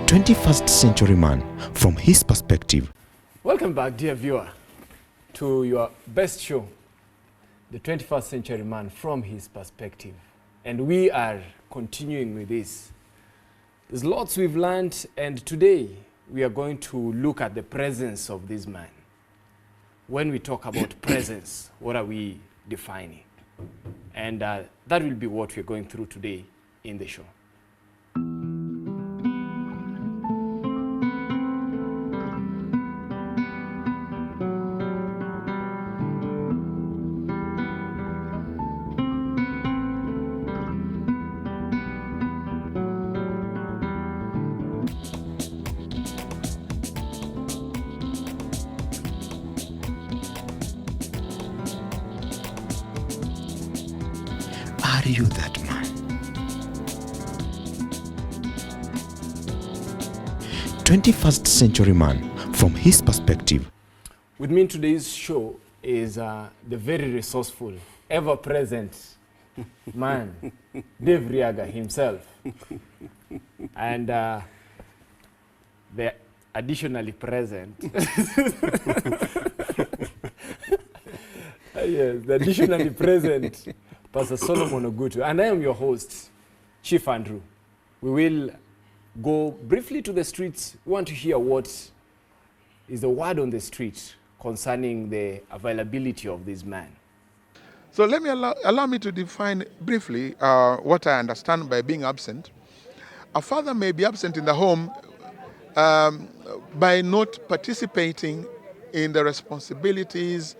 21st century man from his perspective. Welcome back, dear viewer, to your best show, the 21st century man from his perspective. And we are continuing with this. There's lots we've learned, and today we are going to look at the presence of this man. When we talk about presence, what are we defining? And that will be what we're going through today in the show. Are you that man? 21st century man from his perspective. With me in today's show is the very resourceful, ever-present man, Dave Riaga himself. And the additionally present, yes, the additionally present Pastor Solomon Ogutu. And I am your host, Chief Andrew. We will go briefly to the streets. We want to hear what is the word on the street concerning the availability of this man. So let me allow me to define briefly what I understand by being absent. A father may be absent in the home by not participating in the responsibilities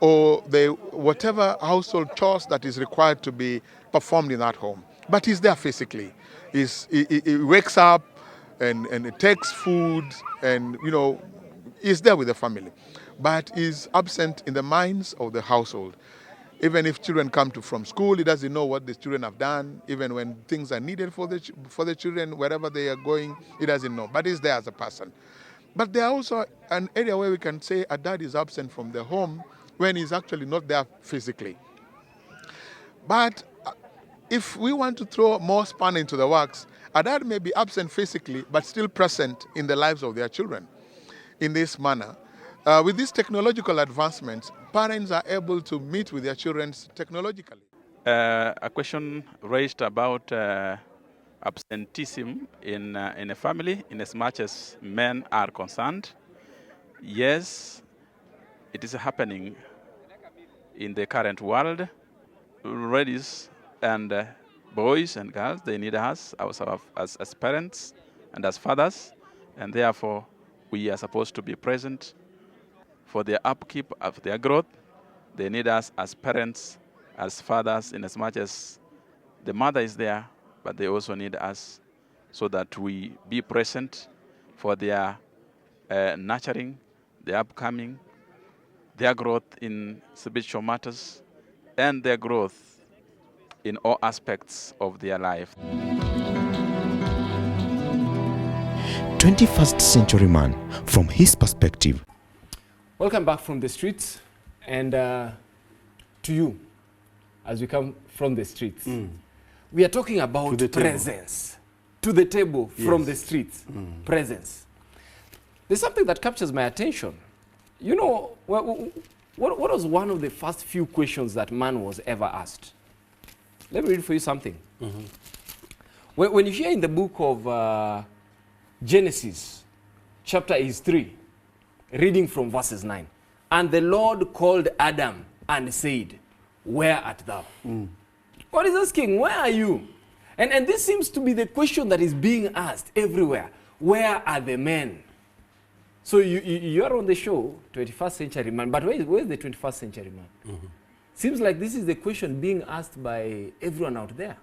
or the whatever household chores that is required to be performed in that home. But he's there physically. He wakes up and takes food and, is there with the family. But he's absent in the minds of the household. Even if children come from school, he doesn't know what the children have done. Even when things are needed for the children, wherever they are going, he doesn't know. But he's there as a person. But there are also an area where we can say a dad is absent from the home when he's actually not there physically. But if we want to throw more span into the works, a dad may be absent physically, but still present in the lives of their children in this manner. With these technological advancements, parents are able to meet with their children technologically. A question raised about absenteeism in a family, in as much as men are concerned. Yes, it is happening in the current world. Ladies and boys and girls, they need us as parents and as fathers, and therefore we are supposed to be present for their upkeep of their growth. They need us as parents, as fathers, in as much as the mother is there, but they also need us so that we be present for their nurturing, their upcoming, their growth in spiritual matters, and their growth in all aspects of their life. 21st century man from his perspective. Welcome back from the streets, and to you, as we come from the streets. We are talking about presence. To the table, yes. From the streets, presence. There's something that captures my attention. What was one of the first few questions that man was ever asked? Let me read for you something. When you hear in the book of Genesis, chapter is 3, reading from verses 9. And the Lord called Adam and said, "Where art thou?" God is asking, where are you? And this seems to be the question that is being asked everywhere. Where are the men? So you are on the show, 21st century man, but where is the 21st century man? Seems like this is the question being asked by everyone out there.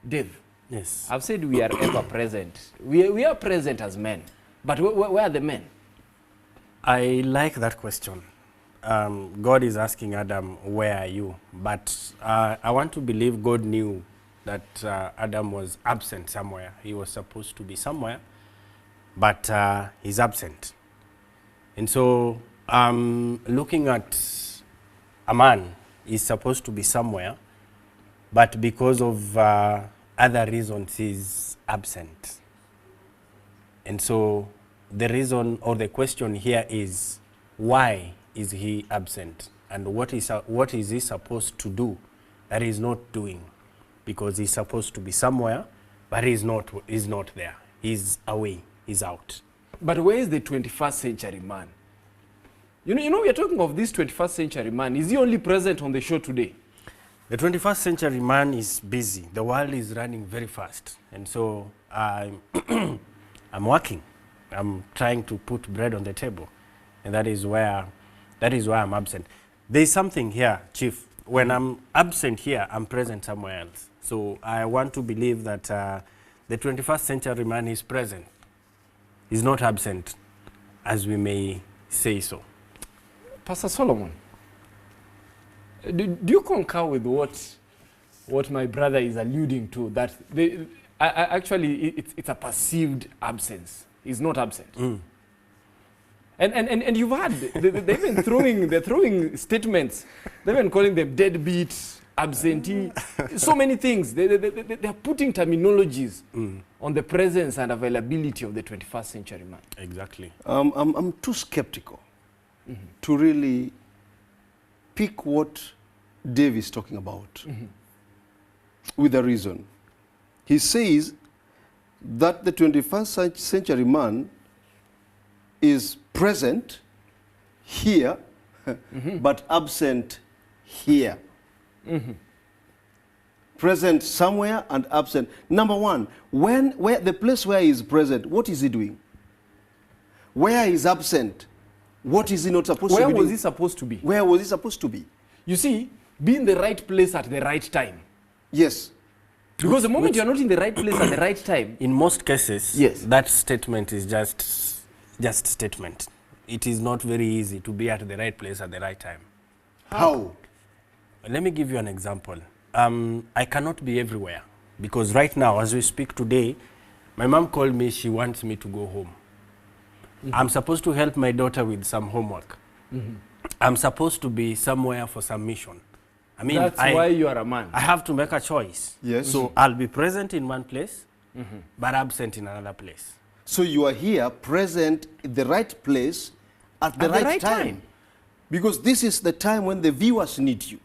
Dave, yes. I've said we are ever present. We are present as men, but where are the men? I like that question. God is asking Adam, where are you? But I want to believe God knew that Adam was absent somewhere. He was supposed to be somewhere, but he's absent. And so looking at a man is supposed to be somewhere, but because of other reasons he's absent. And so the reason or the question here is, why is he absent? And what is he supposed to do that he's not doing? Because he's supposed to be somewhere, but he's not there. He's away, he's out. But where is the 21st century man? You know, we are talking of this 21st century man. Is he only present on the show today? The 21st century man is busy. The world is running very fast. And so I'm working. I'm trying to put bread on the table. And that is why I'm absent. There's something here, Chief. When I'm absent here, I'm present somewhere else. So I want to believe that the 21st century man is present. He's not absent, as we may say so. Pastor Solomon, do you concur with what my brother is alluding to, that actually it's a perceived absence? He's not absent. Mm. And you've had, they're throwing statements, they've been calling them deadbeat, absentee, so many things. They're putting terminologies on the presence and availability of the 21st century man. Exactly. I'm too skeptical to really pick what Dave is talking about with a reason. He says that the 21st century man is present here, but absent here. Present somewhere and absent. Number one, where the place where he is present, what is he doing? Where he is absent, what is he not supposed to be doing? Where was he supposed to be? Where was he supposed to be? You see, be in the right place at the right time. Yes. Because the moment you're not in the right place at the right time... In most cases, yes, that statement is just statement. It is not very easy to be at the right place at the right time. How? Let me give you an example. I cannot be everywhere because right now, as we speak today, my mom called me, she wants me to go home. I'm supposed to help my daughter with some homework. I'm supposed to be somewhere for some mission. I mean, that's why you are a man. I have to make a choice. Yes. So I'll be present in one place, but absent in another place. So you are here, present in the right place at the right time. Because this is the time when the viewers need you.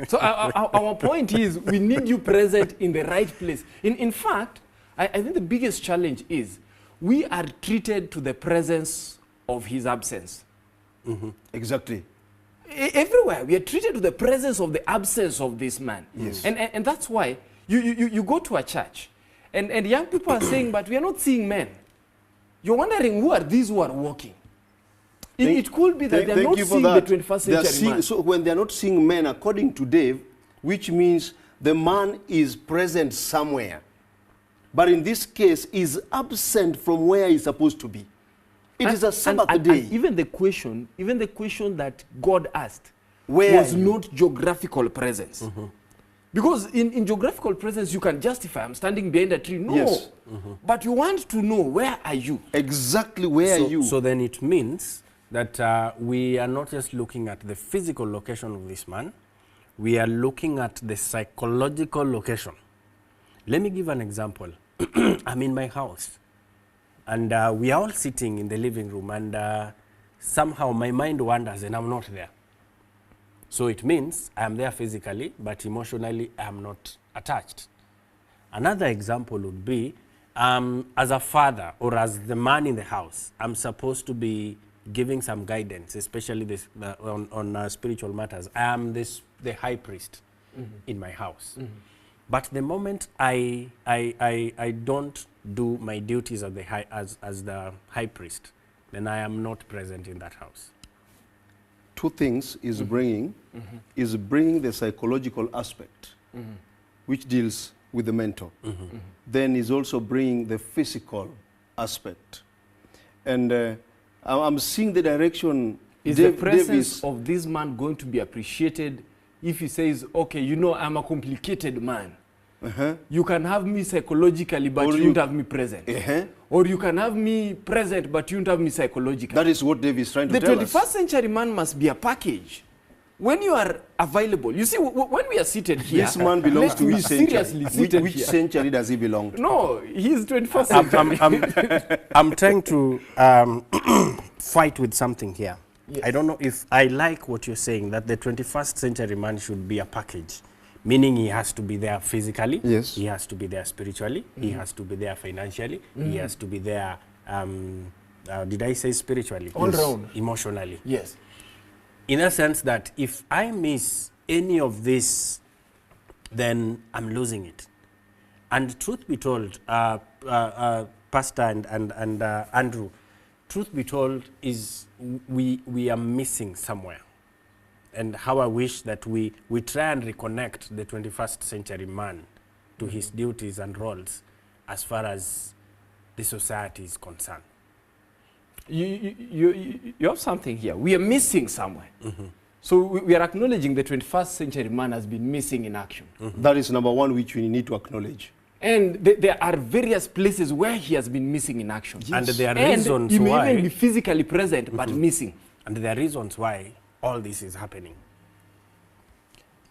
So our point is, we need you present in the right place. In fact, I think the biggest challenge is we are treated to the presence of his absence. Exactly. Everywhere, we are treated to the presence of the absence of this man. Yes. And that's why you go to a church, and young people are saying, but we are not seeing men. You're wondering, who are these who are walking? It could be that they're not seeing the 21st century man. So when they're not seeing men, according to Dave, which means the man is present somewhere. But in this case, is absent from where he's supposed to be. It is a Sabbath day. And even the question that God asked was not geographical presence. Because in geographical presence, you can justify, I'm standing behind a tree. No. Yes. But you want to know, where are you? Exactly, where are you? So then it means that we are not just looking at the physical location of this man, we are looking at the psychological location. Let me give an example. I'm in my house, and we are all sitting in the living room, and somehow my mind wanders and I'm not there. So it means I'm there physically, but emotionally I'm not attached. Another example would be, as a father or as the man in the house, I'm supposed to be giving some guidance, especially on spiritual matters. I am the high priest in my house. But the moment I don't do my duties as the high priest, then I am not present in that house. Two things is bringing the psychological aspect, which deals with the mentor. Then is also bringing the physical aspect. And I'm seeing the direction. Is the presence of this man going to be appreciated if he says, okay, you know, I'm a complicated man. You can have me psychologically, but you won't have me present. Or you can have me present, but you won't have me psychologically. That is what Dave is trying to tell us. The 21st century man must be a package. when you are available, you see, when we are seated here, This man belongs to which seriously century? seated Which here. century does he belong to? No, he's 21st century. I'm trying to fight with something here. Yes. I don't know if I like what you're saying, that the 21st century man should be a package, meaning he has to be there physically, Yes. he has to be there spiritually, he has to be there financially, he has to be there, did I say spiritually? All round. Emotionally. Yes. In a sense that if I miss any of this, then I'm losing it. And truth be told, Pastor and Andrew, truth be told is we are missing somewhere. And how I wish that we try and reconnect the 21st century man to his duties and roles as far as the society is concerned. You have something here. We are missing somewhere. So we are acknowledging the 21st century man has been missing in action. That is number one, which we need to acknowledge. And there are various places where he has been missing in action. And there are And reasons he may why. even be physically present, but missing. And there are reasons why all this is happening.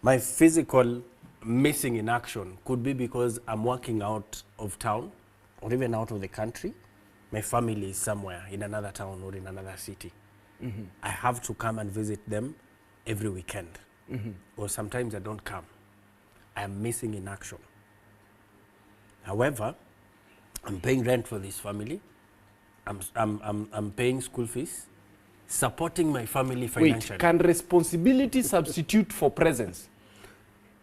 My physical missing in action could be because I'm working out of town or even out of the country. My family is somewhere in another town or in another city. I have to come and visit them every weekend. Or sometimes I don't come. I am missing in action. However, I'm paying rent for this family. I'm paying school fees, supporting my family financially. Wait, can responsibility substitute for presence?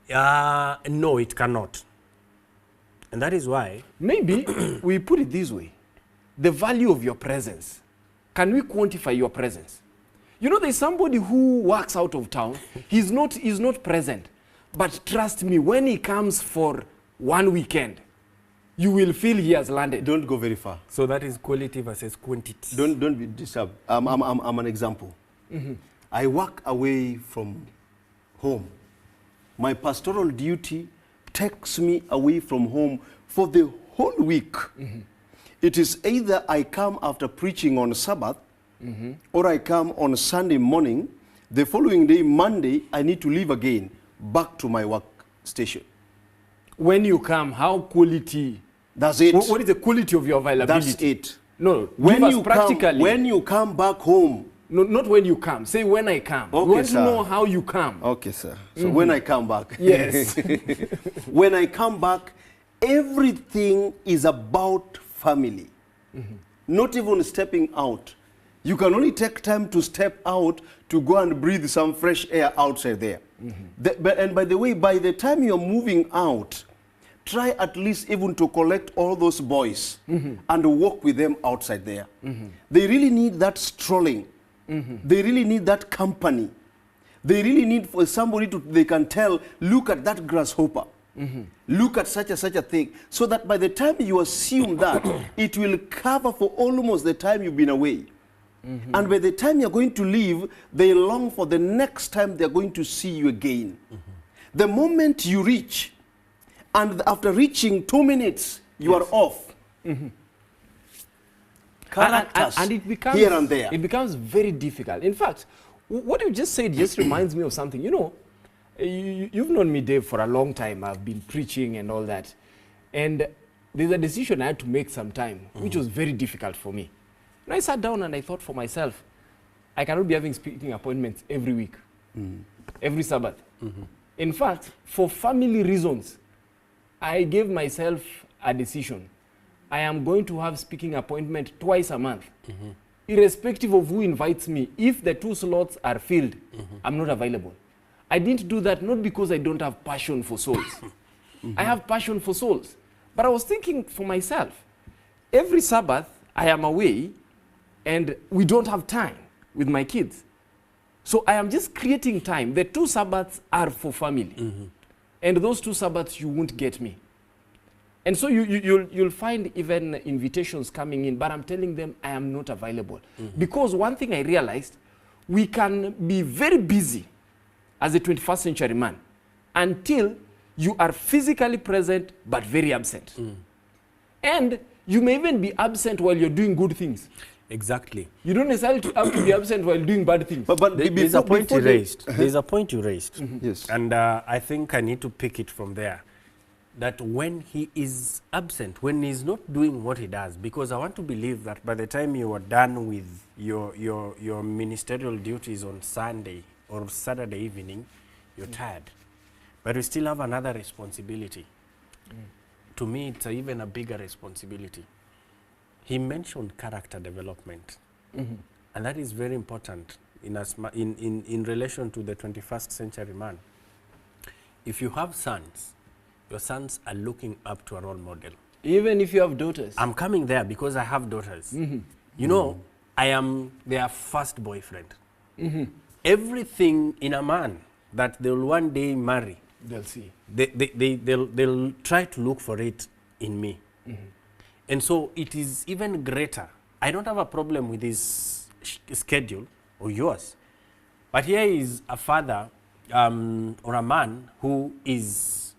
No, it cannot. And that is why. Maybe we put it this way. The value of your presence. Can we quantify your presence? You know, there's somebody who works out of town. He's not present. But trust me, when he comes for one weekend, you will feel he has landed. Don't go very far. So that is quality versus quantity. Don't be disturbed. I'm an example. I work away from home. My pastoral duty takes me away from home for the whole week. It is either I come after preaching on Sabbath, or I come on Sunday morning. The following day, Monday, I need to leave again, back to my work station. When you come, how quality? That's it. What is the quality of your availability? That's it. No, When you come back home. No, not when you come. Say when I come. Okay, we want sir. to know how you come. Okay, sir. So when I come back. Yes. When I come back, everything is about family. Not even stepping out. You can only take time to step out to go and breathe some fresh air outside there. And by the way, by the time you're moving out, try at least even to collect all those boys and walk with them outside there. They really need that strolling. They really need that company. They really need for somebody they can tell, look at that grasshopper. Look at such a thing. So that by the time you assume that, it will cover for almost the time you've been away. And by the time you're going to leave, they long for the next time they're going to see you again. The moment you reach, and after reaching 2 minutes, you are off. Characters and it becomes, here and there. It becomes very difficult. In fact, what you just said just reminds me of something. You know, you've known me, Dave, for a long time. I've been preaching and all that. And there's a decision I had to make sometime, which was very difficult for me. And I sat down and I thought for myself, I cannot be having speaking appointments every week, every Sabbath. In fact, for family reasons, I gave myself a decision. I am going to have speaking appointment twice a month. Irrespective of who invites me, if the 2 slots are filled, I'm not available. I didn't do that not because I don't have passion for souls. I have passion for souls. But I was thinking for myself, every Sabbath I am away and we don't have time with my kids. So I am just creating time. The 2 Sabbaths are for family. And those 2 Sabbaths you won't get me. And so you'll find even invitations coming in, but I'm telling them I am not available. Because one thing I realized, we can be very busy as a 21st century man until you are physically present but very absent. And you may even be absent while you're doing good things. Exactly. You don't necessarily have to be absent while doing bad things. But There's a point you raised. There's a point you raised. Yes. And I think I need to pick it from there. That when he is absent, when he's not doing what he does, because I want to believe that by the time you are done with your ministerial duties on Sunday or Saturday evening, you're tired. But you still have another responsibility. To me, it's even a bigger responsibility. He mentioned character development. And that is very important in relation to the 21st century man. If you have sons, your sons are looking up to a role model. Even if you have daughters. I'm coming there because I have daughters. You know, I am their first boyfriend. Everything in a man that they'll one day marry, They'll see. they'll try to look for it in me. And so it is even greater. I don't have a problem with his schedule or yours. But here is a father or a man who is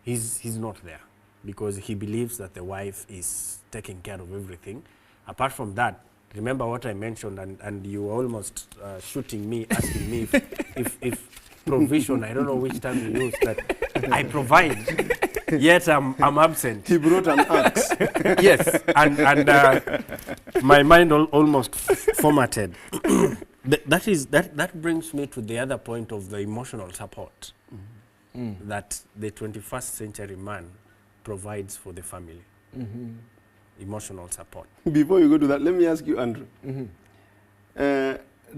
he's not there because he believes that the wife is taking care of everything. Apart from that, remember what I mentioned, and you were almost shooting me, asking me if provision, I don't know which term you used, that I provide, yet I'm absent. He brought an axe. Yes, and my mind almost formatted. That brings me to the other point of the emotional support that the 21st century man provides for the family. Emotional support. Before you go to that, let me ask you, Andrew.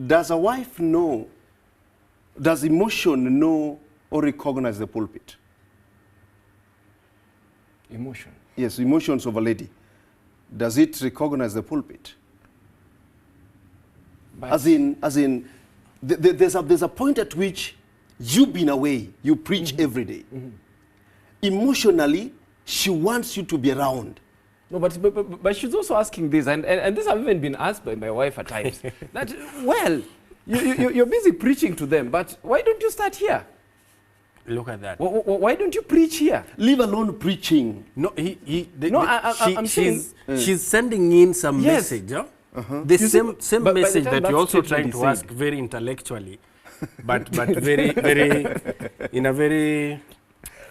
Does a wife know, does emotion know or recognize the pulpit? Emotion. Yes, emotions of a lady. Does it recognize the pulpit? But As in, there's a point at which you've been away, you preach every day. Emotionally, she wants you to be around. no, but she's also asking this, and this have even been asked by my wife at times. That, well, you're busy preaching to them, but why don't you start here? Look at that. Why don't you preach here? Leave alone preaching. No, I'm saying she's sending in some Yes. message. Huh? The You same see, but by the message time that that you're also statement trying is to said. ask very intellectually, but very in a very,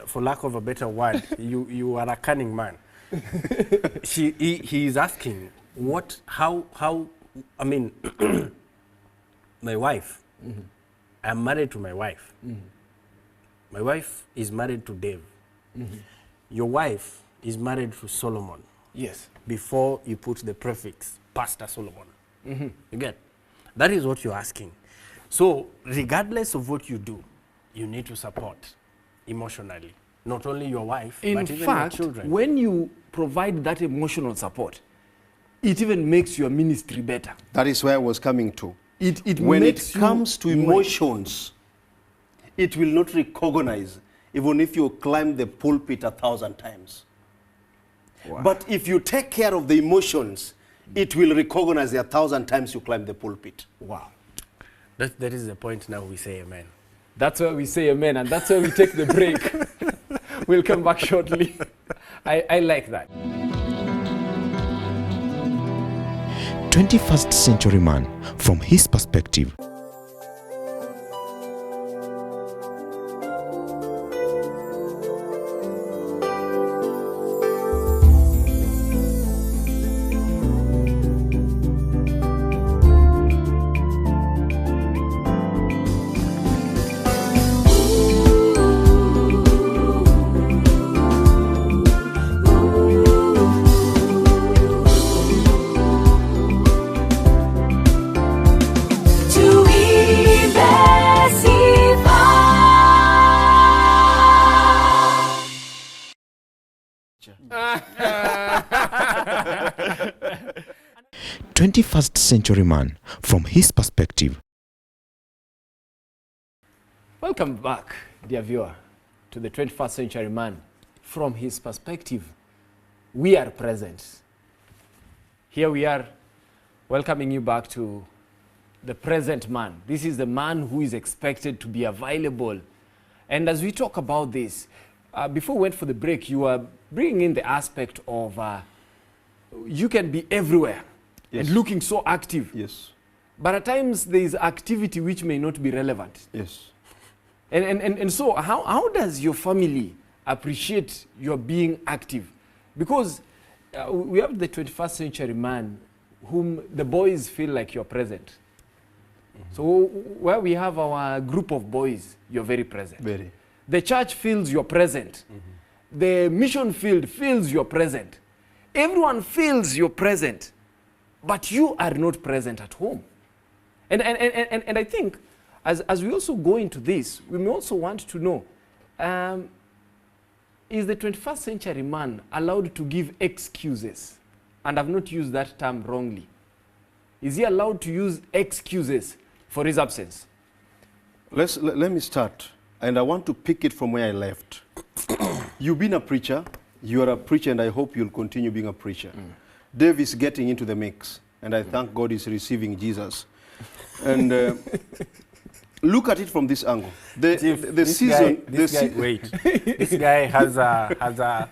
for lack of a better word, you are a cunning man. He is asking how I mean, my wife. I'm married to my wife. My wife is married to Dave. Your wife is married to Solomon. yes. Before you put the prefix, Pastor Solomon. You get? That is what you're asking. So, regardless of what you do, you need to support emotionally. Not only your wife, In but even fact, your children. when you provide that emotional support, it even makes your ministry better. That is where I was coming to. It When it makes you comes to more- emotions, it will not recognize, even if you climb the pulpit 1,000 times. But if you take care of the emotions, it will recognize the 1,000 times you climb the pulpit. Wow. That is the point now we say amen. That's where we say amen, and that's where we take the break. We'll come back shortly. I like that. 21st century man from his perspective. To 21st century man from his perspective. Welcome back, dear viewer, to the 21st century man from his perspective. We are present. Here we are welcoming you back to the present man. This is the man who is expected to be available. And as we talk about this, before we went for the break, you are bringing in the aspect of you can be everywhere Yes. and looking so active. Yes. But at times there is activity which may not be relevant. Yes. And so how does your family appreciate your being active? Because we have the 21st century man whom the boys feel like you're present. So where we have our group of boys, you're very present. Very. The church feels you're present. The mission field feels you're present. Everyone feels you're present, but you are not present at home. And I think as we also go into this, we may also want to know, is the 21st century man allowed to give excuses? And I've not used that term wrongly. Is he allowed to use excuses for his absence? Let me start, and I want to pick it from where I left. You've been a preacher, you are a preacher, and I hope you'll continue being a preacher. Dave is getting into the mix, and I thank God he's receiving Jesus. And look at it from this angle. This guy has a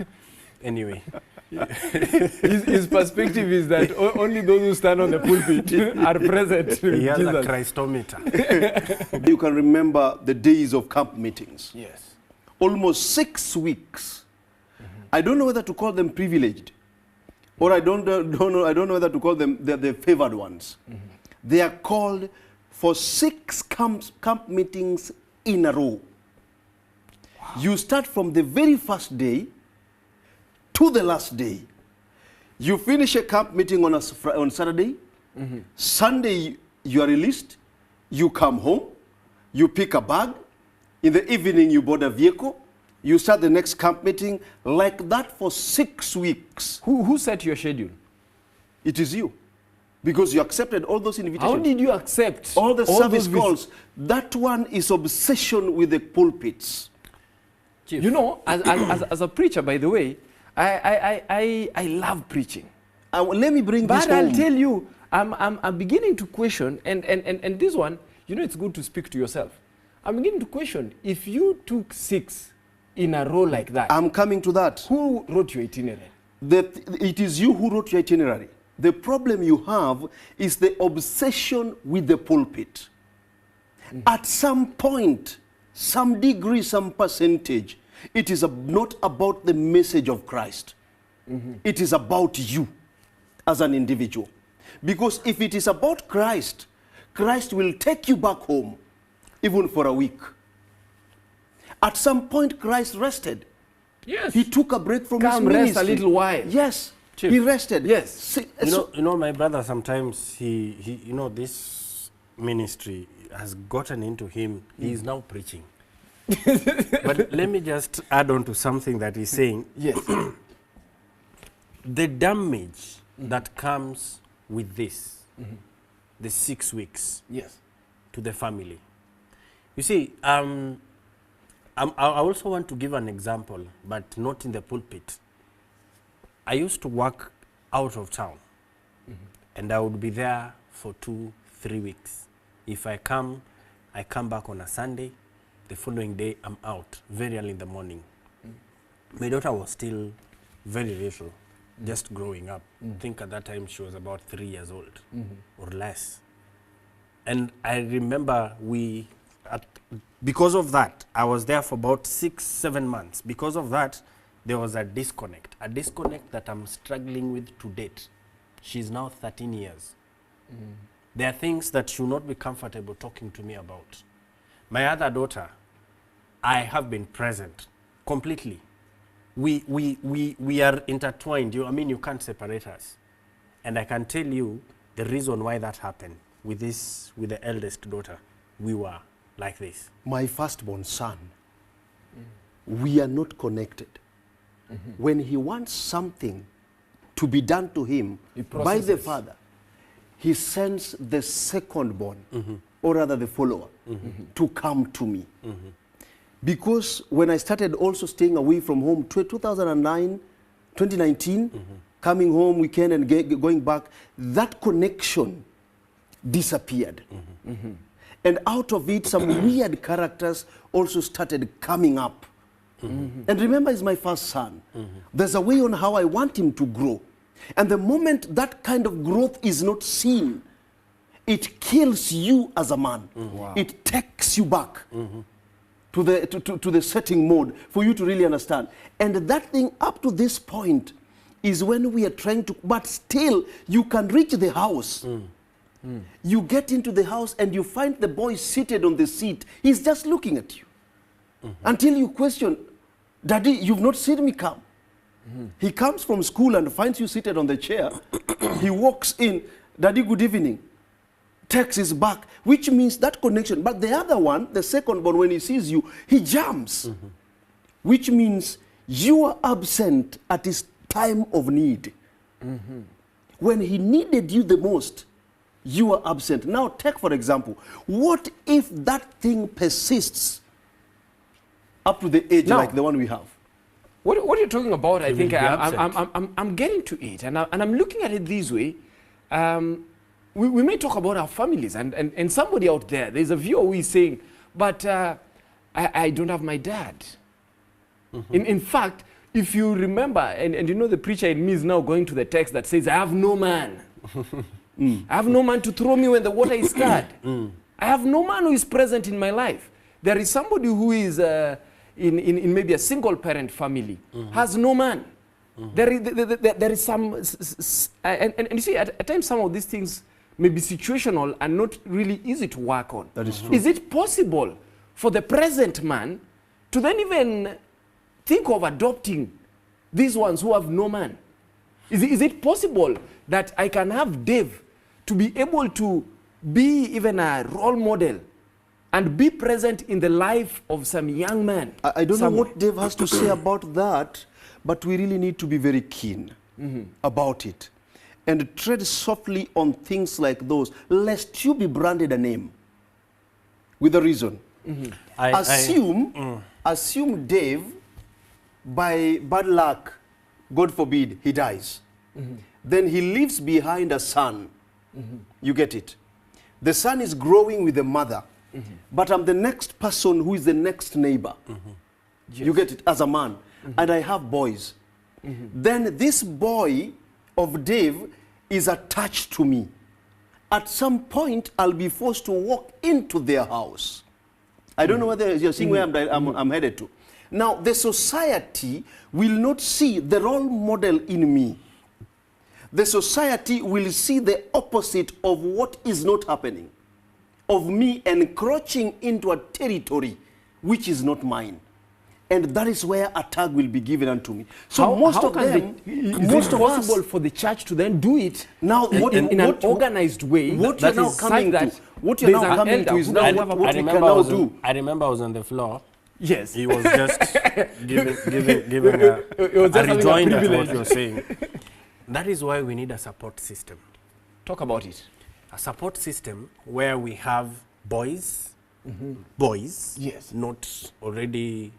anyway. His perspective is that only those who stand on the pulpit are present. He has Jesus. a Christometer. You can remember the days of camp meetings. Yes. Almost 6 weeks. I don't know whether to call them privileged, or I don't know whether to call them the favored ones. They are called for 6 camp meetings in a row. Wow. You start from the very first day to the last day. You finish a camp meeting on Saturday. Sunday you are released. You come home. You pick a bag. In the evening you board a vehicle. You start the next camp meeting, like that for 6 weeks. Who set your schedule? It is you. Because you accepted all those invitations. How did you accept all the service those calls? That one is obsession with the pulpits. Chief. You know, as a preacher, by the way, I love preaching. Let me bring this home. But I'll tell you, I'm beginning to question, and this one, you know, it's good to speak to yourself. I'm beginning to question, if you took 6 in a row like that. I'm coming to that. Who wrote your itinerary? It is you who wrote your itinerary. The problem you have is the obsession with the pulpit. At some point, some degree, some percentage, it is not about the message of Christ. It is about you as an individual. Because if it is about Christ, Christ will take you back home, even for a week. At some point, Christ rested. Yes. He took a break from his ministry. Rest a little while. Yes. Chief. He rested. Yes. You know, my brother, sometimes he you know, this ministry has gotten into him. He is now preaching. But let me just add on to something that he's saying. Yes. The damage that comes with this, the 6 weeks, yes, to the family. You see, I also want to give an example, but not in the pulpit. I used to work out of town, and I would be there for 2-3 weeks. If I come back on a Sunday. The following day, I'm out very early in the morning. My daughter was still very little, just growing up. I think at that time she was about 3 years old or less. And I remember because of that, I was there for about 6-7 months. Because of that, there was a disconnect that I'm struggling with to date. She's now 13 years. There are things that she will not be comfortable talking to me about. My other daughter, I have been present completely. We are intertwined. You can't separate us. And I can tell you the reason why that happened with the eldest daughter. We were like this. My firstborn son, we are not connected. When he wants something to be done to him by the father, he sends the secondborn, or rather the follower, to come to me. Because when I started also staying away from home, 2019, coming home weekend and going back, that connection disappeared. And out of it, some weird characters also started coming up. And remember, he's my first son. There's a way on how I want him to grow. And the moment that kind of growth is not seen, it kills you as a man. Wow. It takes you back to the setting mode for you to really understand. And that thing up to this point is when we are trying to, but still you can reach the house. You get into the house and you find the boy seated on the seat. He's just looking at you. Until you question, Daddy, you've not seen me come. He comes from school and finds you seated on the chair. He walks in, Daddy, good evening. Takes his back, which means that connection. But the other one, the second born, when he sees you, he jumps, which means you are absent at his time of need. When he needed you the most, you are absent. Now take, for example, what if that thing persists up to the age like the one we have? What you're talking about, I think will be I'm getting to it, and I'm looking at it this way. We may talk about our families, and somebody out there's a viewer who is saying, but I don't have my dad. In fact, if you remember, and you know the preacher in me is now going to the text that says, I have no man. I have no man to throw me when the water is stirred. I have no man who is present in my life. There is somebody who is in maybe a single parent family, has no man. There is some, and you see, at times some of these things may be situational and not really easy to work on. That is true. Is it possible for the present man to then even think of adopting these ones who have no man? Is it possible that I can have Dave to be able to be even a role model and be present in the life of some young man? I don't know what Dave has to say about that, but we really need to be very keen about it and tread softly on things like those, lest you be branded a name with a reason. Assume Dave, by bad luck, God forbid, he dies. Then he leaves behind a son. You get it? The son is growing with the mother, but I'm the next person who is the next neighbor. Yes. You get it? As a man. And I have boys. Then this boy of Dave is attached to me. At some point, I'll be forced to walk into their house. I don't know whether you're seeing where I'm headed to. Now, the society will not see the role model in me. The society will see the opposite of what is not happening, of me encroaching into a territory which is not mine. And that is where a tag will be given unto me. So Is it possible for the church to then do it now in an organized way? What you're now coming to, what you're now coming to is now what we can now do. I remember I was on the floor. Yes. He was just giving a rejoinder to what you're saying. That is why we need a support system. Talk about it. A support system where we have boys, Yes. not already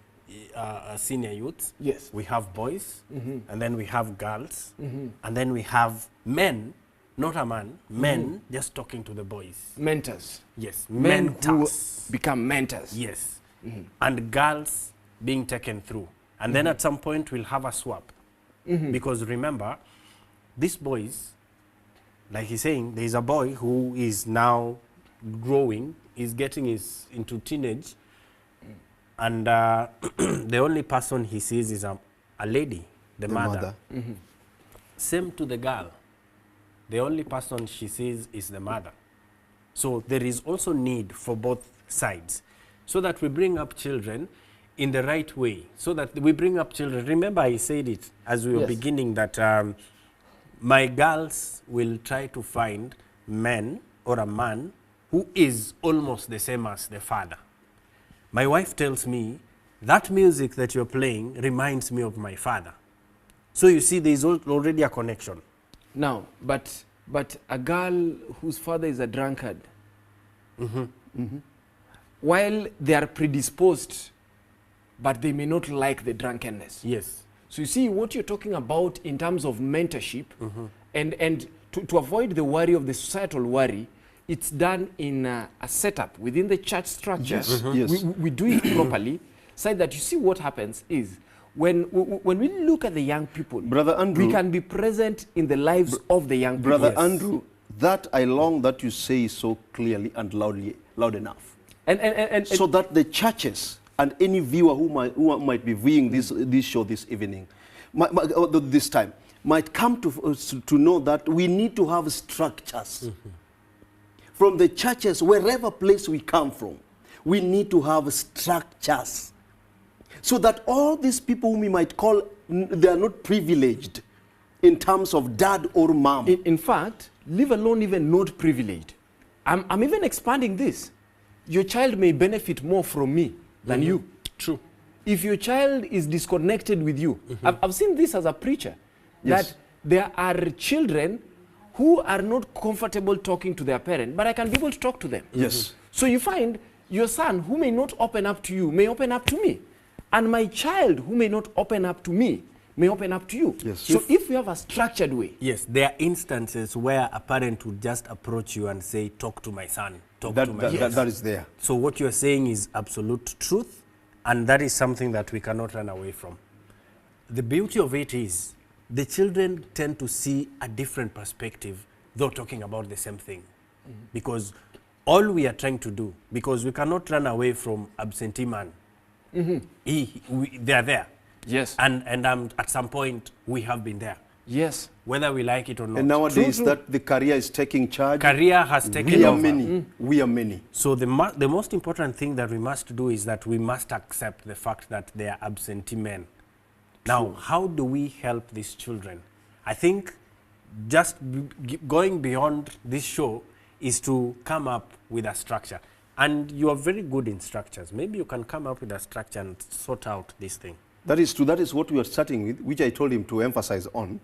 senior youths. Yes. We have boys, and then we have girls, and then we have men, not a man, men just talking to the boys. Mentors. Yes, Men who mentors. become mentors. Yes, and girls being taken through. And then at some point we'll have a swap. Because remember, these boys, like he's saying, there's a boy who is now growing, is getting into teenage, and the only person he sees is a lady, the mother. Same to the girl. The only person she sees is the mother. So there is also need for both sides, so that we bring up children in the right way, so that we bring up children. Remember, I said it as we were beginning that my girls will try to find men or a man who is almost the same as the father. My wife tells me, that music that you're playing reminds me of my father. So you see, there's already a connection. Now, but a girl whose father is a drunkard, while they are predisposed, but they may not like the drunkenness. Yes. So you see what you're talking about in terms of mentorship, and to avoid the worry of the societal worry, it's done in a setup within the church structure. Yes. We do it properly, so that you see what happens is when we look at the young people, Brother Andrew, we can be present in the lives of the young people. Brother Andrew, that I long that you say so clearly and loud enough. And So that the churches and any viewer who might be viewing this show this evening, this time, might come to know that we need to have structures. From the churches, wherever place we come from, we need to have structures. So that all these people whom we might call, they are not privileged in terms of dad or mom. In fact, leave alone even not privileged. I'm even expanding this. Your child may benefit more from me than you. True. If your child is disconnected with you, I've seen this as a preacher, that there are children who are not comfortable talking to their parent, but I can be able to talk to them. Yes. So you find your son who may not open up to you may open up to me. And my child who may not open up to me may open up to you. Yes. So if you have a structured way. Yes, there are instances where a parent would just approach you and say, talk to my son, talk to my son. That is there. So what you're saying is absolute truth, and that is something that we cannot run away from. The beauty of it is the children tend to see a different perspective, though talking about the same thing. Because all we are trying to do, because we cannot run away from absentee man. They are there. Yes. And at some point, we have been there. Yes. Whether we like it or not. And nowadays that the career is taking charge. Career has taken We are over. many. We are many. So the most important thing that we must do is that we must accept the fact that they are absentee men. Now, how do we help these children? I think just going beyond this show is to come up with a structure. And you are very good in structures. Maybe you can come up with a structure and sort out this thing. That is true. That is what we are starting with, which I told him to emphasize on,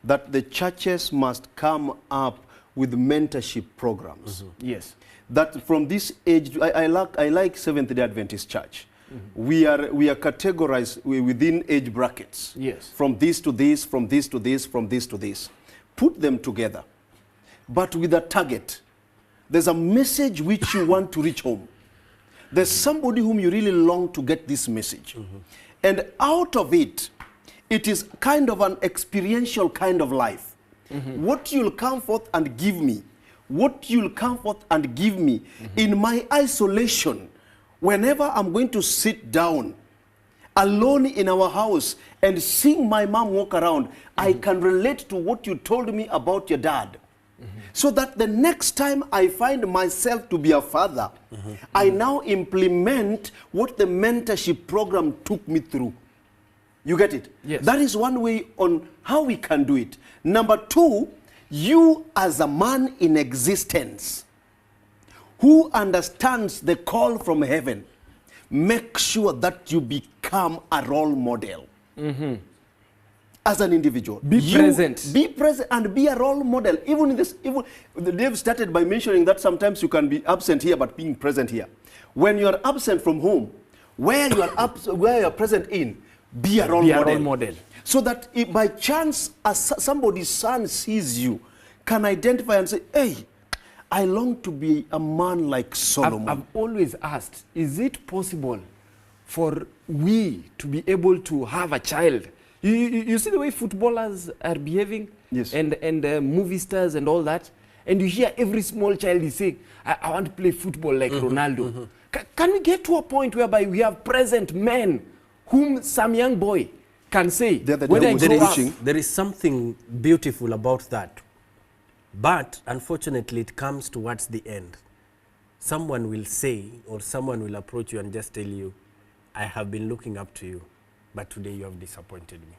that the churches must come up with mentorship programs. Yes. That from this age, I like Seventh-day Adventist Church. We are categorized within age brackets. Yes. From this to this, from this to this, from this to this. Put them together, but with a target. There's a message which you want to reach home. There's somebody whom you really long to get this message. And out of it, it is kind of an experiential kind of life. What you'll come forth and give me, what you'll come forth and give me in my isolation, whenever I'm going to sit down alone in our house and seeing my mom walk around, I can relate to what you told me about your dad. So that the next time I find myself to be a father, I now implement what the mentorship program took me through. You get it? Yes. That is one way on how we can do it. Number two, you as a man in existence who understands the call from heaven, make sure that you become a role model. As an individual. Be present. Be present and be a role model. Even in this, they've started by mentioning that sometimes you can be absent here but being present here. When you are absent from home, where you are present in, be a role model. So that if by chance somebody's son sees you, can identify and say, hey, I long to be a man like Solomon. I've always asked, is it possible for we to be able to have a child? You see the way footballers are behaving? Yes. And movie stars and all that? And you hear every small child is saying, I want to play football like Ronaldo. Can we get to a point whereby we have present men whom some young boy can say, when I grow up? There is something beautiful about that. But unfortunately, it comes towards the end. Someone will say, or someone will approach you and just tell you, I have been looking up to you, but today you have disappointed me.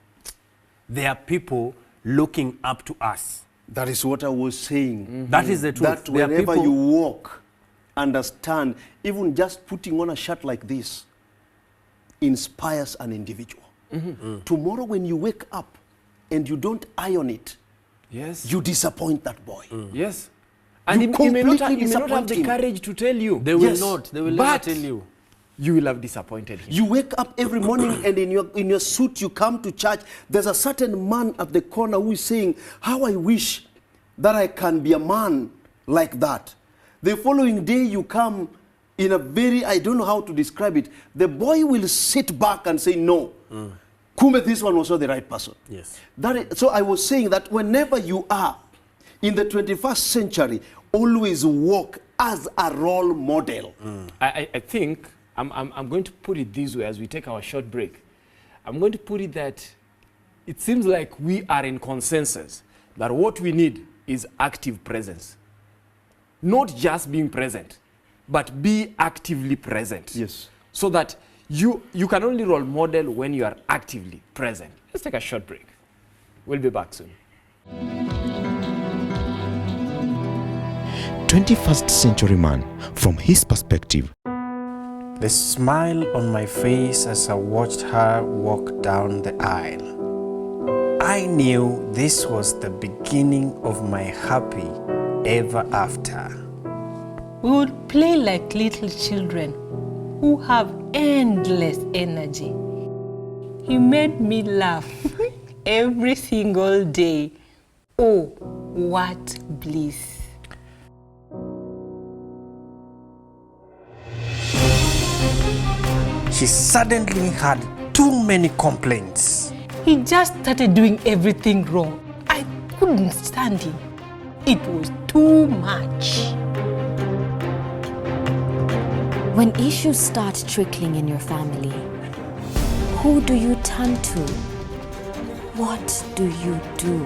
There are people looking up to us. That is what I was saying. That is the truth. That wherever you walk, understand, even just putting on a shirt like this inspires an individual. Tomorrow when you wake up and you don't iron it, yes, you disappoint that boy. Yes. And he may not have the courage to tell you. They will not. They will never tell you. You will have disappointed him. You wake up every morning and in your suit you come to church. There's a certain man at the corner who is saying, how I wish that I can be a man like that. The following day you come in a very, I don't know how to describe it. The boy will sit back and say, no. Kumbe, this one was not the right person. Yes. So I was saying that whenever you are in the 21st century, always walk as a role model. I think I'm going to put it this way as we take our short break. I'm going to put it that it seems like we are in consensus that what we need is active presence. Not just being present, but be actively present. Yes. So that you can only role model when you are actively present. Let's take a short break. We'll be back soon. 21st century man from his perspective. The smile on my face as I watched her walk down the aisle. I knew this was the beginning of my happy ever after. We would play like little children who have endless energy. He made me laugh every single day. Oh, what bliss. She suddenly had too many complaints. He just started doing everything wrong. I couldn't stand him. It was too much. When issues start trickling in your family, who do you turn to? What do you do?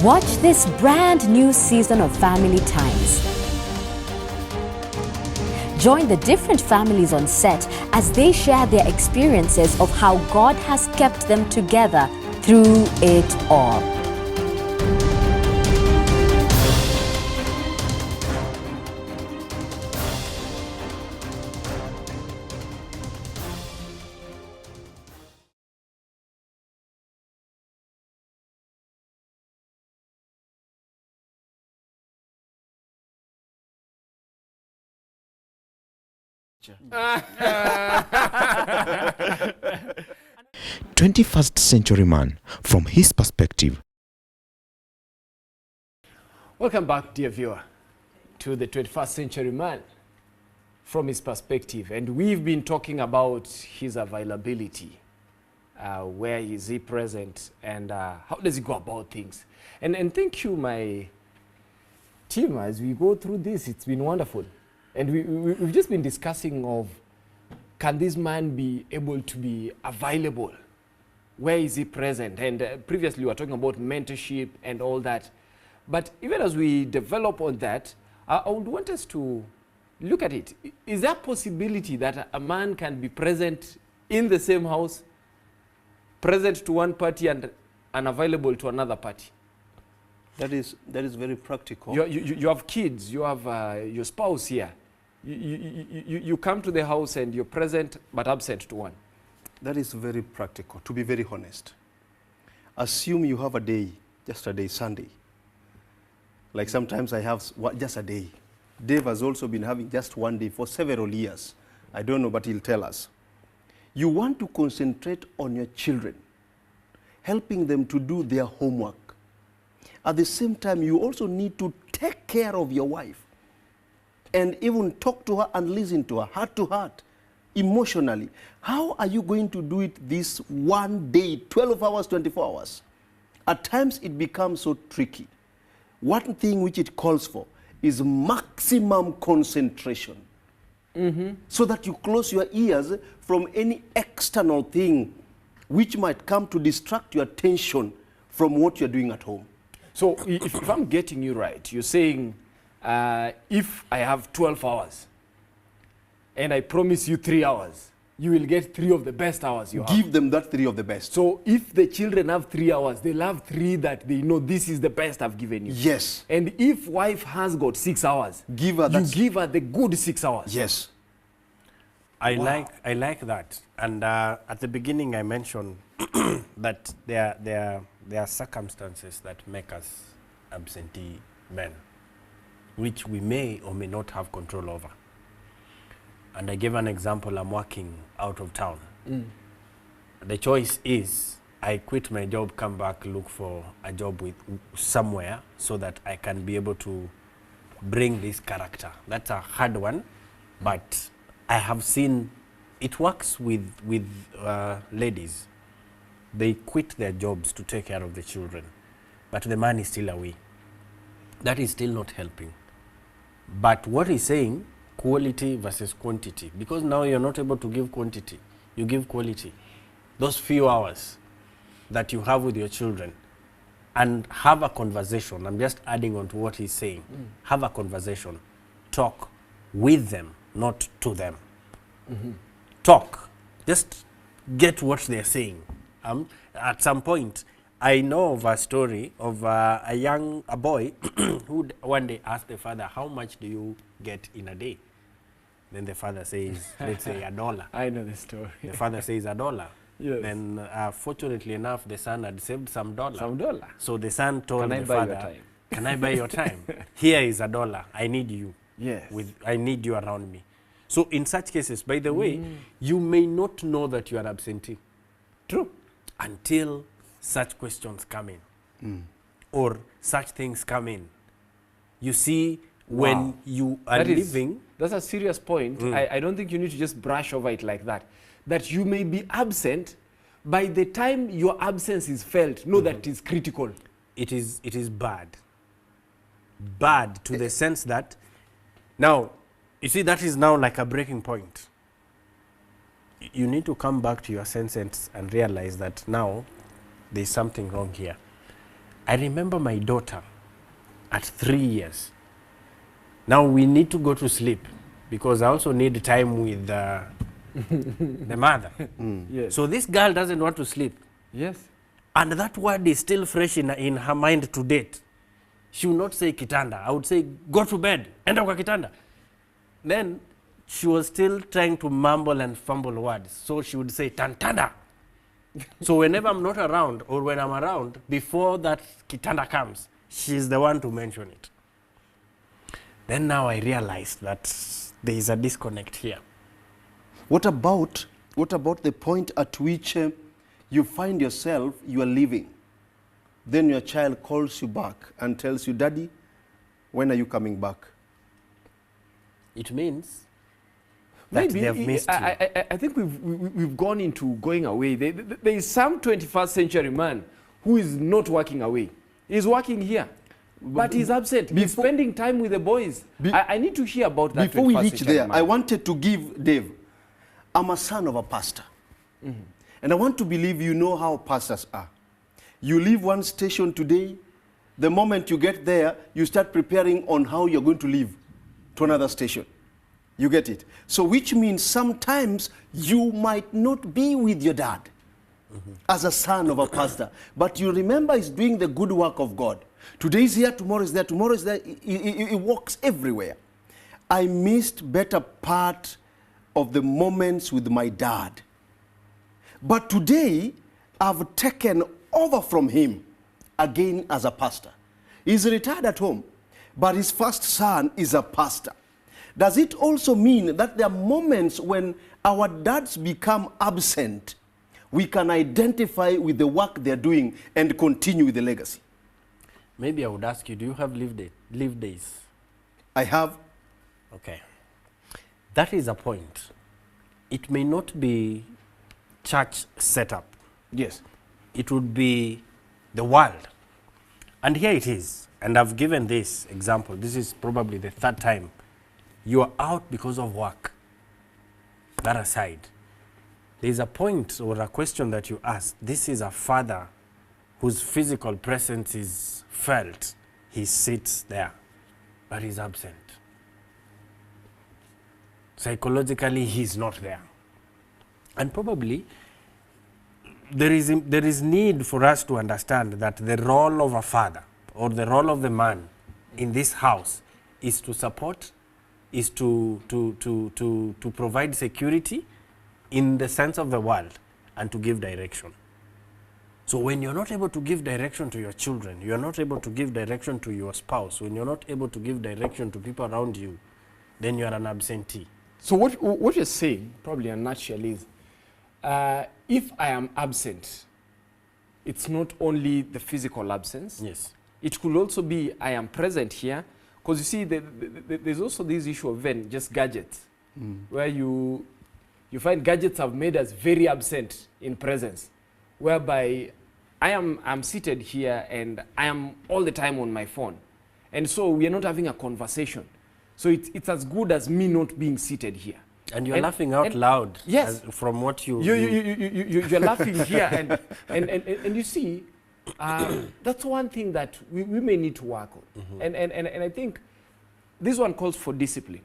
Watch this brand new season of Family Times. Join the different families on set as they share their experiences of how God has kept them together through it all. "21st century man from his perspective." Welcome back, dear viewer, to the 21st century man from his perspective. And we've been talking about his availability. Where is he present and how does he go about things? And thank you, my team, as we go through this. It's been wonderful. And we've just been discussing of, can this man be able to be available? Where is he present? And previously we were talking about mentorship and all that. But even as we develop on that, I would want us to look at it. Is there a possibility that a man can be present in the same house, present to one party and unavailable to another party? That is very practical. You have kids, you have your spouse here. You come to the house and you're present but absent to one. That is very practical, to be very honest. Assume you have a day, just a day, Sunday. Like sometimes I have just a day. Dave has also been having just one day for several years. I don't know, but he'll tell us. You want to concentrate on your children, helping them to do their homework. At the same time, you also need to take care of your wife and even talk to her and listen to her, heart to heart, emotionally. How are you going to do it this one day, 12 hours, 24 hours? At times it becomes so tricky. One thing which it calls for is maximum concentration. So that you close your ears from any external thing which might come to distract your attention from what you're doing at home. So if I'm getting you right, you're saying if I have 12 hours and I promise you 3 hours, you will get 3 of the best hours you have. Give them that 3 of the best. So if the children have 3 hours, they'll have 3 that they know this is the best I've given you. Yes. And if wife has got 6 hours, give her you give her the good 6 hours. Yes. I like that. And at the beginning I mentioned that there are circumstances that make us absentee men, which we may or may not have control over. And I gave an example. I'm working out of town. The choice is I quit my job, come back, look for a job with somewhere so that I can be able to bring this character. That's a hard one, but I have seen it works with ladies. They quit their jobs to take care of the children, but the man is still away. That is still not helping. But what he's saying, quality versus quantity, because now you're not able to give quantity, you give quality. Those few hours that you have with your children, and have a conversation. I'm just adding on to what he's saying. Have a conversation. Talk with them, not to them. Talk. Just get what they're saying. At some point, I know of a story of a boy who one day asked the father, how much do you get in a day? Then the father says, let's say $1. I know the story. The father says $1. Yes. Then, fortunately enough, the son had saved some dollar. Some dollar. So the son told the Can I buy father, your time? can I buy your time? Here is $1. I need you. Yes. I need you around me. So in such cases, by the way, you may not know that you are absentee. True. Until such questions come in. Or such things come in. You see, when you are living... That's a serious point. I don't think you need to just brush over it like that. That you may be absent, by the time your absence is felt, know that it is critical. It is bad. Bad to the sense that, now, you see, that is now like a breaking point. You need to come back to your senses and realize that now there's something wrong here. I remember my daughter at 3 years. Now we need to go to sleep because I also need time with the mother. Yes. So this girl doesn't want to sleep. Yes. And that word is still fresh in her mind to date. She will not say kitanda. I would say, go to bed, enda kwa kitanda. Then she was still trying to mumble and fumble words. So she would say, tantanda. So whenever I'm not around or when I'm around, before that kitanda comes, she's the one to mention it. Then now I realized that there is a disconnect here. What about the point at which you find yourself, you are leaving? Then your child calls you back and tells you, Daddy, when are you coming back? It means that maybe they have missed you. I think we've gone into going away. There is some 21st century man who is not working away. He's working here, but he's absent. He's spending time with the boys. I need to hear about that. Before we reach there, I wanted to give Dave, I'm a son of a pastor. And I want to believe you know how pastors are. You leave one station today, the moment you get there, you start preparing on how you're going to leave to another station. You get it? So which means sometimes you might not be with your dad as a son of a pastor, but you remember he's doing the good work of God. Today is here, tomorrow is there, tomorrow is there. It walks everywhere. I missed better part of the moments with my dad. But today, I've taken over from him again as a pastor. He's retired at home, but his first son is a pastor. Does it also mean that there are moments when our dads become absent, we can identify with the work they're doing and continue with the legacy? Maybe I would ask you, do you have leave days? I have. Okay. That is a point. It may not be church setup. Yes. It would be the world. And here it is. And I've given this example. This is probably the third time. You are out because of work. That aside, there's a point or a question that you ask. This is a father whose physical presence is felt. He sits there, but he's absent. Psychologically, he's not there. And probably there is need for us to understand that the role of a father or the role of the man in this house is to support, is to provide security in the sense of the world and to give direction. So when you're not able to give direction to your children, you're not able to give direction to your spouse, when you're not able to give direction to people around you, then you're an absentee. So what you're saying, probably in a nutshell, is if I am absent, it's not only the physical absence. Yes. It could also be I am present here, because you see, there's also this issue of just gadgets, where you you find gadgets have made us very absent in presence, whereby I'm seated here and I am all the time on my phone. And so we are not having a conversation. So it's as good as me not being seated here. And you're laughing out loud. Yes. From what you're laughing here. And you see, that's one thing that we may need to work on. And I think this one calls for discipline.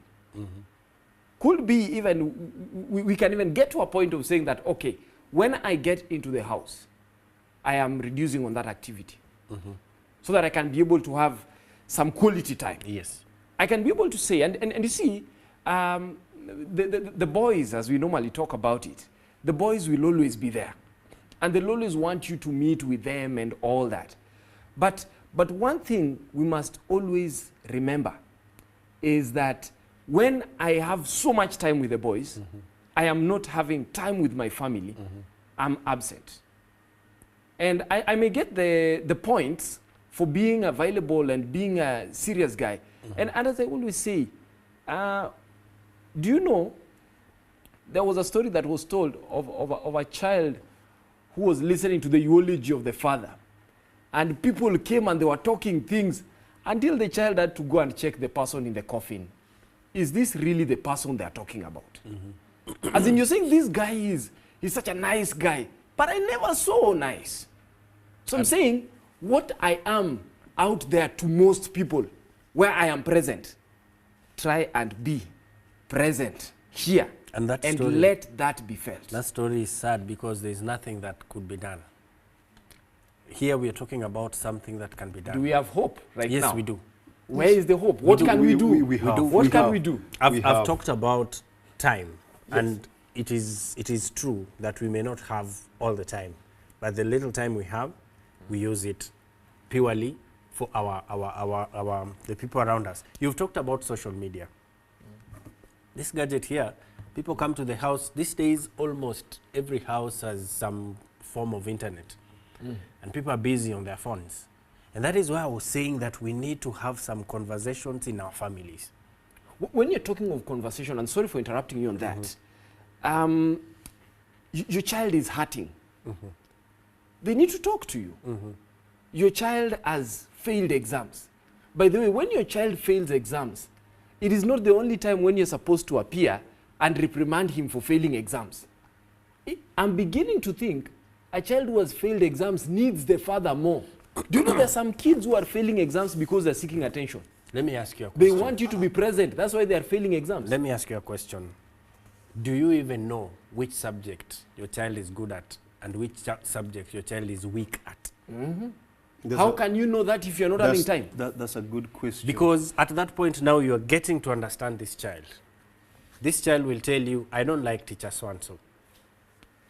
Could be even, we can even get to a point of saying that, okay, when I get into the house, I am reducing on that activity. So that I can be able to have some quality time. Yes. I can be able to say, and you see, the boys, as we normally talk about it, the boys will always be there. And they'll always want you to meet with them and all that. But one thing we must always remember is that when I have so much time with the boys, I am not having time with my family, I'm absent. And I may get the points for being available and being a serious guy. And as I always say, do you know, there was a story that was told of a child who was listening to the eulogy of the father. And people came and they were talking things until the child had to go and check the person in the coffin. Is this really the person they are talking about? As in, you're saying this guy he's such a nice guy, but I never saw nice. So I'm saying, what I am out there to most people, where I am present, try and be present here. And let that be felt. That story is sad because there's nothing that could be done. Here we are talking about something that can be done. Do we have hope right now? Yes, we do. Where is the hope? What can we do? What can we do? I've talked about time, and it is true that we may not have all the time, but the little time we have, we use it purely for the people around us. You've talked about social media. This gadget here, people come to the house. These days, almost every house has some form of internet, and people are busy on their phones. And that is why I was saying that we need to have some conversations in our families. When you're talking of conversation, and sorry for interrupting you on that, your child is hurting. They need to talk to you. Your child has failed exams. By the way, when your child fails exams, it is not the only time when you're supposed to appear and reprimand him for failing exams. I'm beginning to think a child who has failed exams needs the father more. Do you know there are some kids who are failing exams because they're seeking attention? Let me ask you a question. They want you to be present. That's why they are failing exams. Let me ask you a question. Do you even know which subject your child is good at and which subject your child is weak at? How can you know that if you're not having time? That's a good question. Because at that point now you're getting to understand this child. This child will tell you, I don't like teacher so-and-so.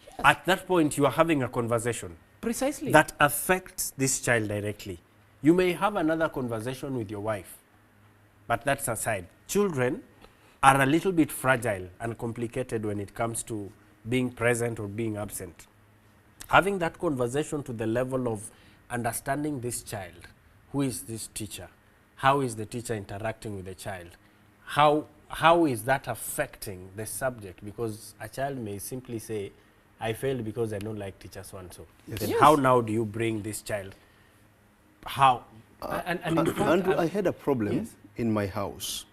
Yes. At that point you are having a conversation. Precisely. That affects this child directly. You may have another conversation with your wife, but that's aside. Children are a little bit fragile and complicated when it comes to being present or being absent. Having that conversation to the level of understanding this child, who is this teacher, how is the teacher interacting with the child, how is that affecting the subject? Because a child may simply say, I failed because I don't like teacher so-and-so. Yes. Then how now do you bring this child? How? Andrew, I had a problem in my house,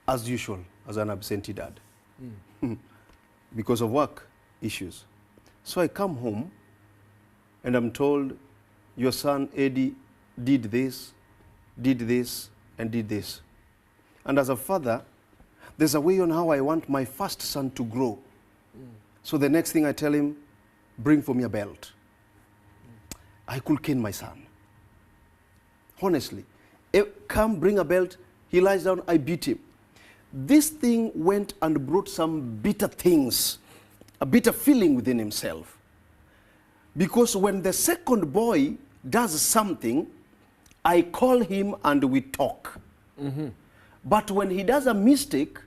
as usual, as an absentee dad, because of work issues. So I come home, and I'm told, your son Eddie did this, and did this. And as a father, there's a way on how I want my first son to grow. So the next thing I tell him, bring for me a belt. I could cane my son. Honestly. Come, bring a belt. He lies down, I beat him. This thing went and brought some bitter things, a bitter feeling within himself. Because when the second boy does something, I call him and we talk. But when he does a mistake,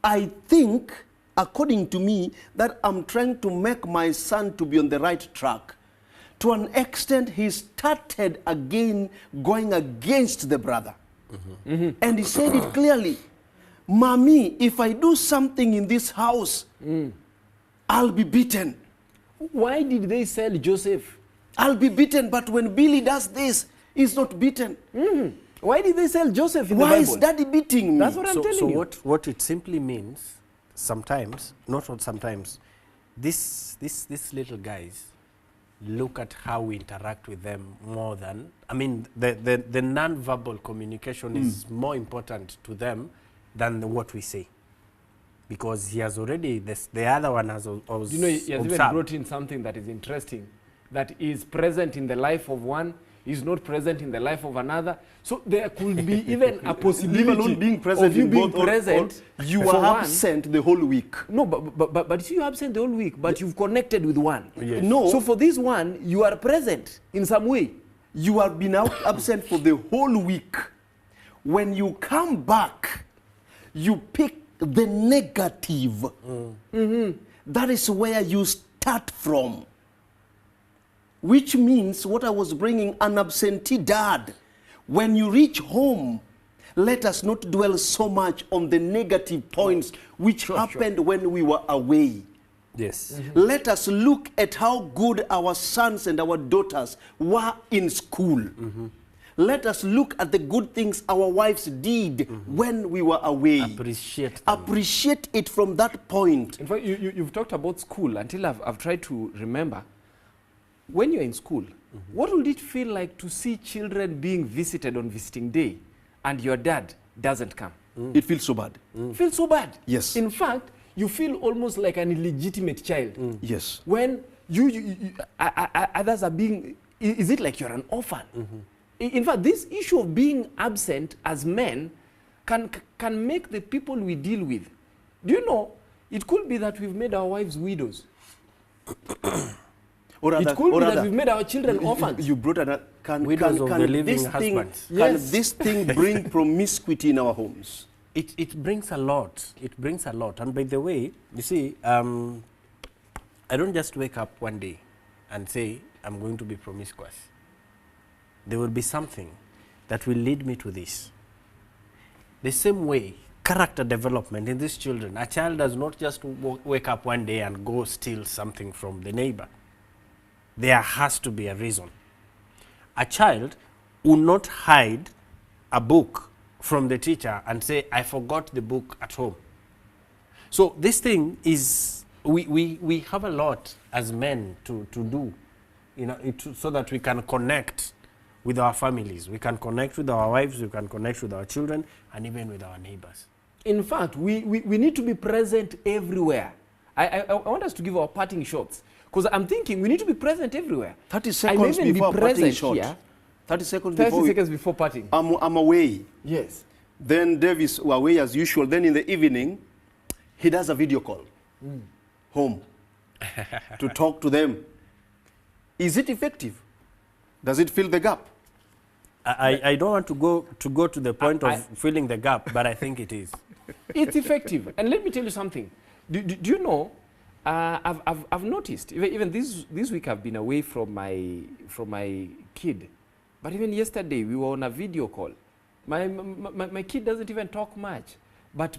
I think, according to me, that I'm trying to make my son to be on the right track. To an extent, he started again going against the brother. And he said it clearly. Mommy, if I do something in this house, I'll be beaten. Why did they sell Joseph? I'll be beaten, but when Billy does this, he's not beaten. Why did they sell Joseph in Why the Bible? is daddy beating me? That's what I'm telling you. So what it simply means, sometimes, not all sometimes, these little guys look at how we interact with them more than, I mean, the non-verbal communication is more important to them than what we say. Because he has already, the other one has You know, he has even brought in something that is interesting, that is present in the life of one, is not present in the life of another. So there could be even a possibility being present of you in being both present. you for are one. absent the whole week. No, but see, you're absent the whole week, but you've connected with one. Yes. No. So for this one, you are present in some way. You have been out absent for the whole week. When you come back, you pick the negative. That is where you start from. Which means what I was bringing, an absentee dad. When you reach home, let us not dwell so much on the negative points which happened when we were away. Yes. Let us look at how good our sons and our daughters were in school. Let us look at the good things our wives did when we were away. Appreciate them. Appreciate it from that point. In fact, you've talked about school until I've tried to remember. When you're in school, what would it feel like to see children being visited on visiting day and your dad doesn't come? It feels so bad. Feels so bad. Yes. In fact, you feel almost like an illegitimate child. Yes. When others are being, is it like you're an orphan? In fact, this issue of being absent as men can make the people we deal with. Do you know, it could be that we've made our wives widows. Or It rather, could or be that rather, we've made our children orphans. You brought another. Widows of the living this thing, husbands. can Yes. this thing bring promiscuity in our homes? It brings a lot. It brings a lot. And by the way, you see, I don't just wake up one day and say, I'm going to be promiscuous. There will be something that will lead me to this. The same way, character development in these children. A child does not just wake up one day and go steal something from the neighbor. There has to be a reason. A child will not hide a book from the teacher and say, I forgot the book at home. So this thing is, we have a lot as men to do, you know, so that we can connect with our families. We can connect with our wives, we can connect with our children, and even with our neighbors. In fact, we need to be present everywhere. I want us to give our parting shots. Because I'm thinking we need to be present everywhere. 30 I seconds may even before be parting present shot. here. 30 seconds 30 before. seconds before parting. I'm away. Yes. Then Dave is away as usual. Then in the evening, he does a video call home to talk to them. Is it effective? Does it fill the gap? I don't want to go to the point of filling the gap, but I think it is. It's effective. And let me tell you something. Do you know, I've noticed, even this week I've been away from my kid. But even yesterday, we were on a video call. My kid doesn't even talk much. But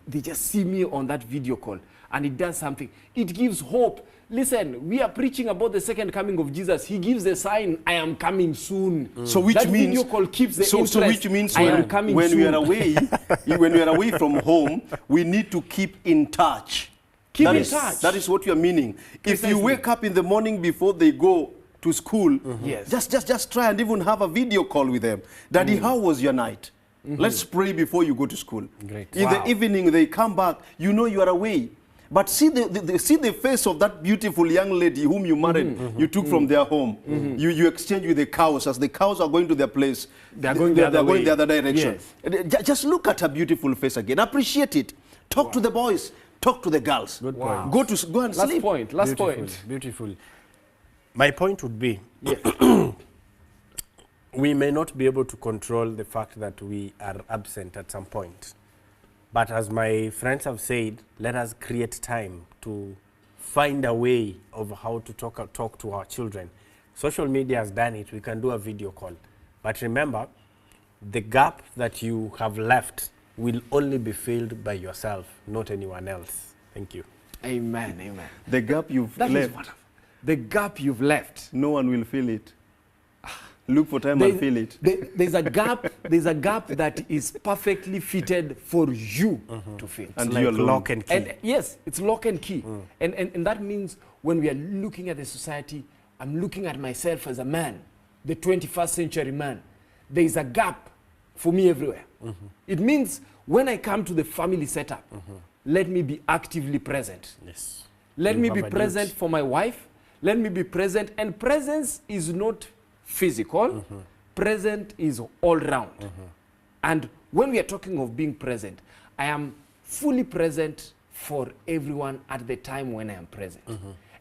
they just see me on that video call. And it does something. It gives hope. Listen, we are preaching about the second coming of Jesus. He gives a sign, I am coming soon. So which that means, video call keeps the interest. So which means I am coming when soon. we are away, when we are away from home, we need to keep in touch. Keep That in is- touch. That is what you are meaning. If Precisely. you wake up in the morning before they go to school, Yes. just try and even have a video call with them. Daddy, how was your night? Let's pray before you go to school. Great. In the evening, they come back. You know you are away. But see the face of that beautiful young lady whom you married, you took from their home. You exchange with the cows. As the cows are going to their place, They are going the other way. the other direction. Yes. Just look at her beautiful face again. Appreciate it. Talk to the boys. Talk to the girls. Good Wow. point. Go and Last sleep. point. Last Beautiful, point. Beautiful. My point would be, Yes. we may not be able to control the fact that we are absent at some point. But as my friends have said, let us create time to find a way of how to talk to our children. Social media has done it. We can do a video call. But remember, the gap that you have left will only be filled by yourself, not anyone else. Thank you. Amen, amen. The gap you've That is left, wonderful. The gap you've left. no one will fill it. Look for time and fill it. There's a gap. There's a gap that is perfectly fitted for you to fill. And Like you alone. lock and key. And yes, it's lock and key. And that means when we are looking at the society, I'm looking at myself as a man, the 21st century man. There is a gap for me everywhere. It means when I come to the family setup, let me be actively present. Yes. Let You me have be a present duty. for my wife. Let me be present. And presence is not physical. Present is all round. And when we are talking of being present, I am fully present for everyone at the time when I am present.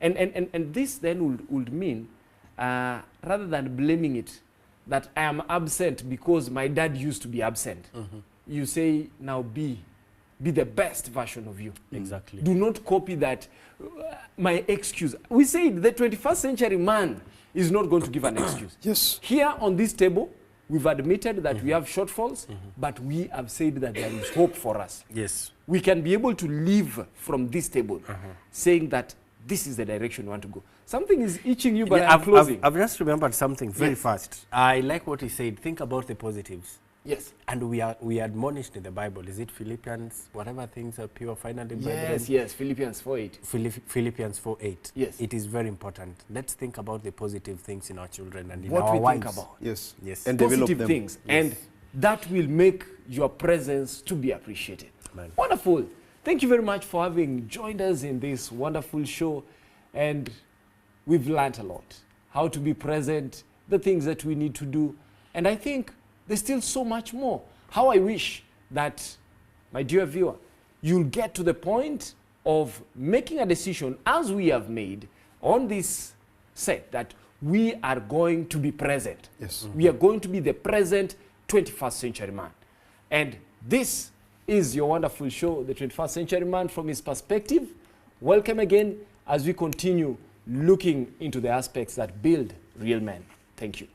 And this then would mean, rather than blaming it, that I am absent because my dad used to be absent, you say, now be the best version of you. Exactly. Do not copy that, my excuse. We say the 21st century man is not going to give an excuse. Yes. Here on this table, we've admitted that we have shortfalls, but we have said that there is hope for us. Yes. We can be able to live from this table, saying that this is the direction we want to go. Something is itching you, but Yeah, I'm closing. I've just remembered something very Yes. fast. I like what he said. Think about the positives. Yes. And we are admonished in the Bible. Is it Philippians? Whatever things are pure, finally. Yes. Philippians 4:8. Philippians 4:8. Yes. It is very important. Let's think about the positive things in our children and in What our we wives. think about. Yes. Yes. And develop Positive them. things. And that will make your presence to be appreciated. Amen. Wonderful. Thank you very much for having joined us in this wonderful show. And we've learned a lot. How to be present, the things that we need to do. And I think there's still so much more. How I wish that, my dear viewer, you'll get to the point of making a decision, as we have made on this set, that we are going to be present. Yes. We are going to be the present 21st century man. And this is your wonderful show, The 21st Century Man from His Perspective. Welcome again as we continue looking into the aspects that build real men. Thank you.